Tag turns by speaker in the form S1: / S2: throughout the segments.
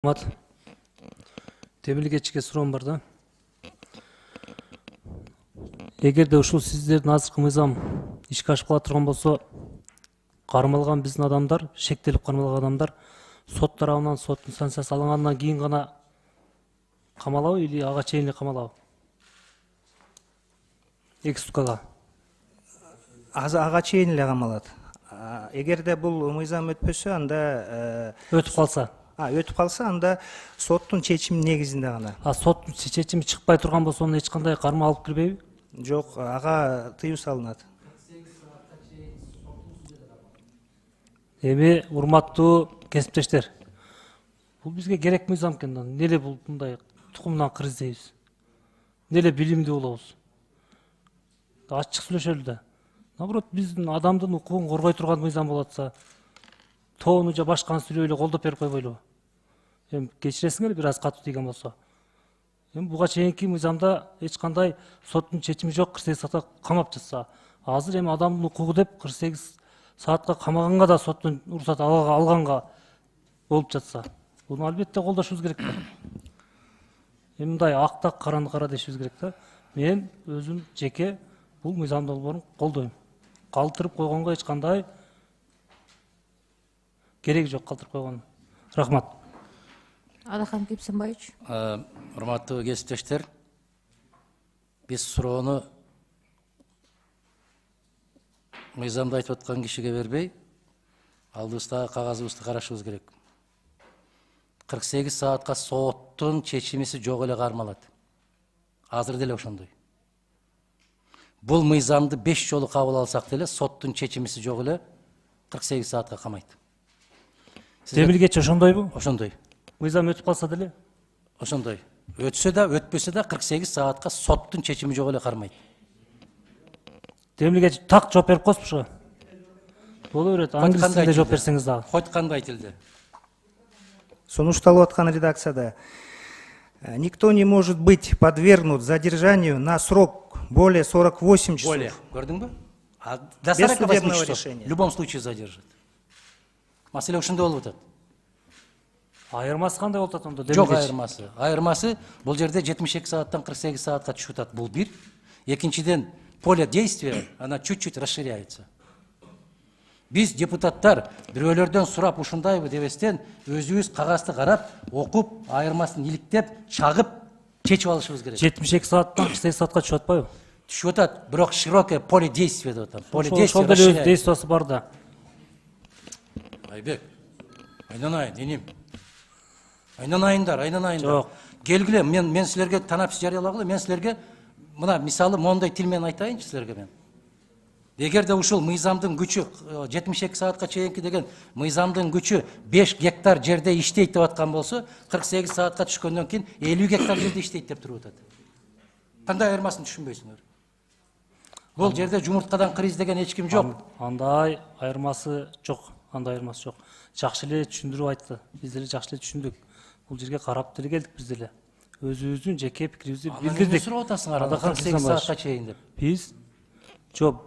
S1: Mat, темилгечке суроом бар да. Эгерде ушул сиздердин азыркы мыйзам ишке ашып кала турган болсо, кармалган биздин адамдар, шектелип кармалган адамдар сот тарабынан сот инстанциясы алынгандан кийин гана камалабы или ага чейин эле камалабы? Эки суткага.
S2: Ага чейин эле камалат. Эгерде бул мыйзам өтпөсө, анда
S1: Өтүп калса,
S2: анда соттун чечими негизинде гана.
S1: Соттун чечими чыкпай турган болсо, аны эч кандай карма алып кирбейби?
S2: Жок, ага тыюу салынат.
S1: Эми урматтуу кесиптештер, бул бизге керек мыйзам экен да. Эмне эле бул мындай тукумдан кыр издейбиз? Эмне эле билимдүү болобуз? Ачык сүйлөшөлү да. Наоборот, биздин адамдын укугун коргой турган мыйзам болот атса, тоону же башканы сүйлөп эле колдоп берип койбойлубу? Эми кечиресиңер бир аз катуу тийген болсо. Эми буга чейинки мыйзамда эч кандай соттун чечими жок, 48 саатка камап жатса, азыр эми адамдын укугу деп 48 саатка камаганга да соттун уруксат алганга болуп жатса, буну албетте колдошубуз керек да. Эми мындай акта караны кара дешибиз керек да. Мен өзүм жеке бул мыйзам долбоорун колдойм. Калтырып койгонго эч кандай кереги жок, калтырып койгон. Рахмат.
S3: Алахан Кипсенбаевич.
S4: Урматтуу кесиптештер, биз суроону мыйзамда айтып аткан кишиге бербей, алдыбыздагы кагазыбызды карашыбыз керек. 48 саатка соттун чечимиси жок эле кармалат. Азыр деле ошондой. Бул мыйзамды 5 жолу кабыл алсак деле соттун чечимиси жок эле 48 саатка камайт.
S1: Темилгечи ошондойбу?
S4: Ошондой.
S1: Мыйзам өтүп калса деле?
S4: Ошондой. Өтсө да, өтпөсө да 48 саатка соттун чечими жок эле кармайт.
S1: Темилгечи так жооп берип коесузбу? Боло берет. Англис тилинде жооп берсеңиз дагы.
S4: Хоть кандай тилде.
S2: Сунушталып аткан редакцияда: никто не может быть подвергнут задержанию на срок более 48 часов.
S4: Более. Көрдүңбү? До
S2: Без
S4: 48
S2: судебного
S4: часов.
S2: решения.
S4: В любом случае задержат. Маселе ошондой болуп атат.
S1: Айырмасы кандай болуп атат онда?
S4: Жок айырмасы. Айырмасы бул жерде 72 сааттан 48 саатка түшүп атат. Бул бир. Экинчиден, поле действия она чуть-чуть расширяется. Биз депутаттар бирөөлөрдөн сурап ушундайбы дебестен өзүбүз кагазды карап, окуп, айырмасын иликтеп, чагып, чечип алышыбыз керек.
S1: 72 сааттан 48 саатка түшүп атпайбы?
S4: Түшүп атат, бирок широкое поле действия деп атам. Поле действия
S1: ошол деле
S4: расширяется.
S1: действиясы бар да.
S4: Айбек, айнанайын, денем. Айнанайындар.
S1: Жок.
S4: Келгиле, мен силерге танапсыз жарыялагыла, мен силерге мына мисалы мондай тилмен айтайынчы силерге мен. Эгерде ушул мыйзамдын күчү 72 саатка чейинки деген мыйзамдын күчү 5 гектар жерде иштейт деп аткан болсо, 48 саатка түшкөндөн кийин 50 гектар жерде иштейт деп туруп атат. Кандай айырмасын түшүнбөйсүңөр? Бул жерде жумурткадан кыр издеген эч ким жок.
S1: Андай айырмасы жок. Жакшы эле түшүндүрүп айтты. Биз деле жакшы эле түшүндүк. Бул жерге карап деле келдик биз деле. Өзүбүздүн жеке пикирибизди билдирдик.
S4: Сурап атасыңар, 48 саатка чейин деп.
S1: Биз жооп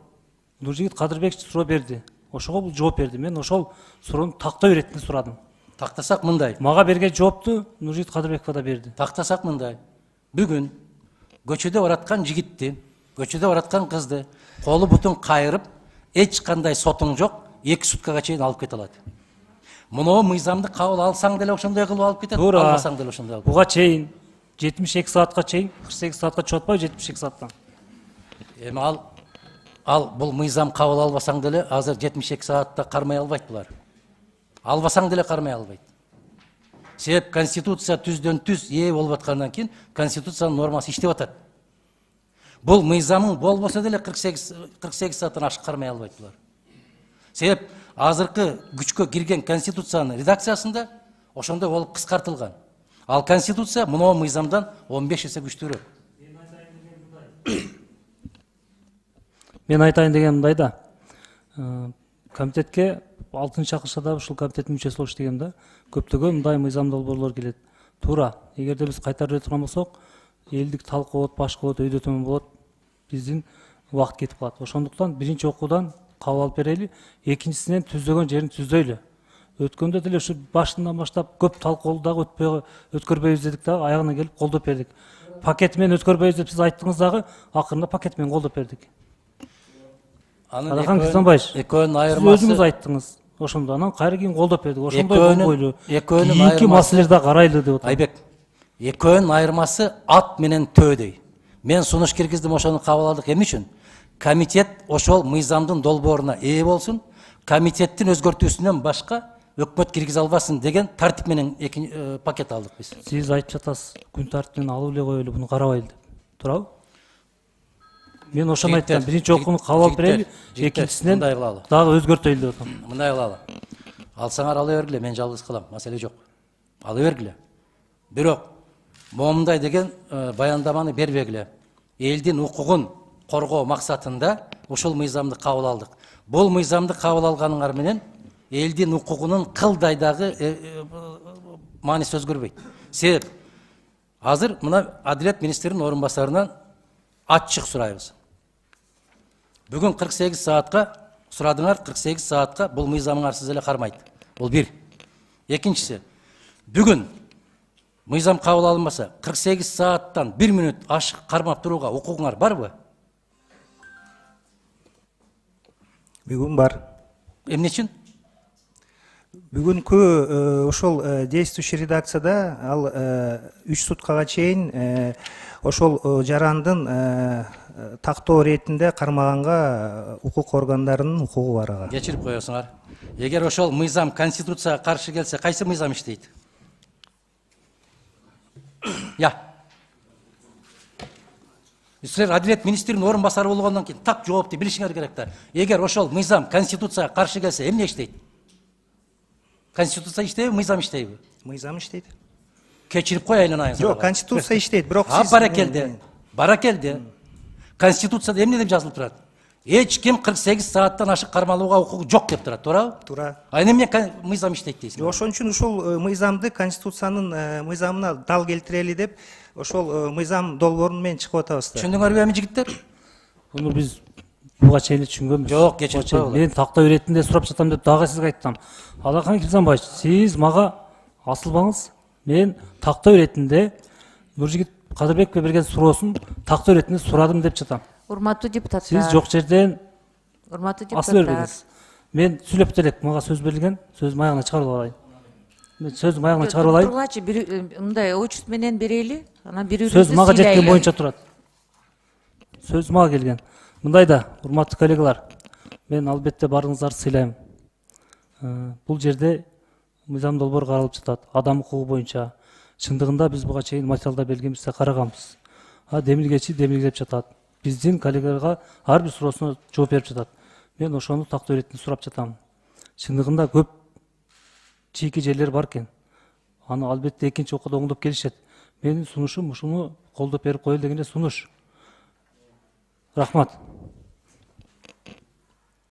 S1: Нуржигит Кадырбекович суроо берди. Ошого бул жооп берди. Мен ошол суроону такта иретинде сурадым.
S4: Тактасак мындай.
S1: Мага берген жоопту Нуржигит Кадырбекова да берди.
S4: Тактасак мындай. Бүгүн көчөдө бараткан жигитти, көчөдө бараткан кызды колу бутун кайрып, эч кандай сотуң жок, 2 суткага чейин алып кете алат. Муну мыйзамды кабыл алсаң деле ошондой кылып алып кетет, албасаң деле ошондой алып.
S1: Буга чейин 72 саатка чейин 48 саатка түшүп атпайбы 72 сааттан?
S4: Эми ал бул мыйзам кабыл албасаң деле азыр 72 саатта кармай албайт булар. Албасаң деле кармай албайт. Себеп конституция түздөн түз ээ болуп аткандан кийин конституциянын нормасы иштеп атат. Бул мыйзамың болбосо деле 48 сааттан ашык кармай албайт булар. Себеп азыркы күчкө кирген конституциянын редакциясында ошондой болуп кыскартылган. Ал конституция мына мыйзамдан 15 эсе күчтүүрөөк.
S1: Мен айтайын деген мындай да. Комитетке 6-чакырышада ушул комитеттин мүчөсү болуш дегем да. Көптөгөн мындай мыйзам долбоорлор келет. Туура, эгерде биз кайтарып эле турган болсок, элдик талкуу болот, башка болот, өйдө төмөн болот, биздин убакыт кетип калат. Ошондуктан биринчи окуудан кабыл алып берели, экинчисинен түздөгөн жерин түздөйлү. Өткөндө деле ушу башынан баштап көп талкуулуу дагы өткөрбөйбүз дедик дагы, аягына келип колдоп бердик. Пакет менен өткөрбөйбүз деп сиз айттыңыз дагы, акырында пакет менен колдоп бердик. Алахан Кисанбаевич,
S4: экөөнүн
S1: сиз
S4: айырмасы
S1: өзүңүз айттыңыз. Ошондо анан кайра кийин колдоп бердик. Ошондой
S4: Экөөнүн-
S1: болбойлу.
S4: экөөнүн
S1: Кийинки
S4: айырмасы-
S1: маселелерди карайлы деп атам.
S4: Айбек, экөөнүн айырмасы ат менен төөдөй. Мен сунуш киргиздим, ошону кабыл алдык. Эмне үчүн? Комитет ошол мыйзамдын долбооруна ээ болсун, комитеттин өзгөртүүсүнөн башка өкмөт киргизе албасын деген тартип менен пакет алдык биз.
S1: Сиз айтып жатасыз, күн тартибинен алып эле коелу, буну карабайлы деп. Туурабы? Мен ошону
S4: Жигиттер,
S1: айттым. Биринчи окууну кабыл алып берели,
S4: жигиттер,
S1: экинчисинен
S4: мындай кылалы.
S1: дагы өзгөртөйлү деп атам.
S4: Мындай кылалы. Алсаңар ала бергиле, мен жалгыз кылам, маселе жок. Ала бергиле. Бирок момундай деген баяндаманы бербегиле. Элдин укугун коргоо максатында ушул мыйзамды кабыл алдык. Бул мыйзамды кабыл алганыңар менен элдин укугунун кылдай дагы мааниси өзгөрбөйт. Себеп азыр мына Адилет министринин орун басарынан ачык сурайбыз. Бүгүн 48 саатка сурадыңар, 48 саатка бул мыйзамыңар сиз эле кармайт. Бул бир. Экинчиси, бүгүн мыйзам кабыл алынбаса, 48 сааттан 1 мүнөт ашык кармап турууга укугуңар барбы?
S2: Бүгүн бар.
S4: Эмне үчүн?
S2: Бүгүнкү ошол действующий редакцияда ал 3 суткага чейин ошол жарандын тактоо иретинде кармаганга укук органдарынын укугу бар ага.
S4: Кечирип коесуңар. Эгер ошол мыйзам конституцияга каршы келсе, кайсы мыйзам иштейт? Силер Адилет министринин орун басары болгондон кийин так жоопту билишиңер керек да. Эгер ошол мыйзам конституцияга каршы келсе, эмне иштейт? Конституция иштейби, мыйзам иштейби?
S2: Мыйзам иштейт.
S4: Кечирип кой айланайын.
S2: Жок, конституция иштейт, бирок
S4: сиз баракелде. Конституцияда эмне деп жазылып турат? Эч ким 48 сааттан ашык кармалууга укугу жок деп турат, туурабы?
S2: Туура.
S4: Эмне мыйзам иштейт дейсиң?
S2: Ошон үчүн ушул мыйзамды конституциянын мыйзамына дал келтирели деп ошол мыйзам долбоору менен чыгып атабыз да.
S4: Түшүндүңөрбү эми жигиттер?
S1: Буну биз буга чейин түшүнгөнбүз.
S4: Жок, кечирип коелу.
S1: Мен тактоо иретинде сурап жатам деп дагы сизге айттым. Алахан Кисанбаевич, сиз мага асылбаңыз. Мен тактоо иретинде Нуржигит Кадырбековке берген суроосун тактоо иретинде сурадым деп жатам.
S3: Урматтуу депутаттар.
S1: Сиз жок жерден
S3: Урматтуу
S1: асыл
S3: депутаттар.
S1: бербеңиз. Мен сүйлөп делек, мага сөз берилген, сөзүмдү аягына чыгарып алайын. Мен сөзүмдү аягына чыгарып алайын.
S3: Тургачы мындай очут менен берели, анан бирөөбүздү
S1: Сөз мага жеткен боюнча турат. Сөз мага келген. Мындай да, урматтуу коллегалар, мен албетте баарыңыздарды сыйлайм. Бул жерде мыйзам долбоор каралып жатат. Адам укугу боюнча. Чындыгында биз буга чейин материалда белгенбизде караганбыз. Демилгечи демилгелеп жатат. Биздин коллегаларга ар бир суроосуна жооп берип жатат. Мен ошону тактоо иретинде сурап жатам. Чындыгында көп чийки жерлер бар экен. Аны албетте экинчи окууда оңдоп келишет. Менин сунушум ушуну колдоп берип коелу деген эле сунуш. Рахмат.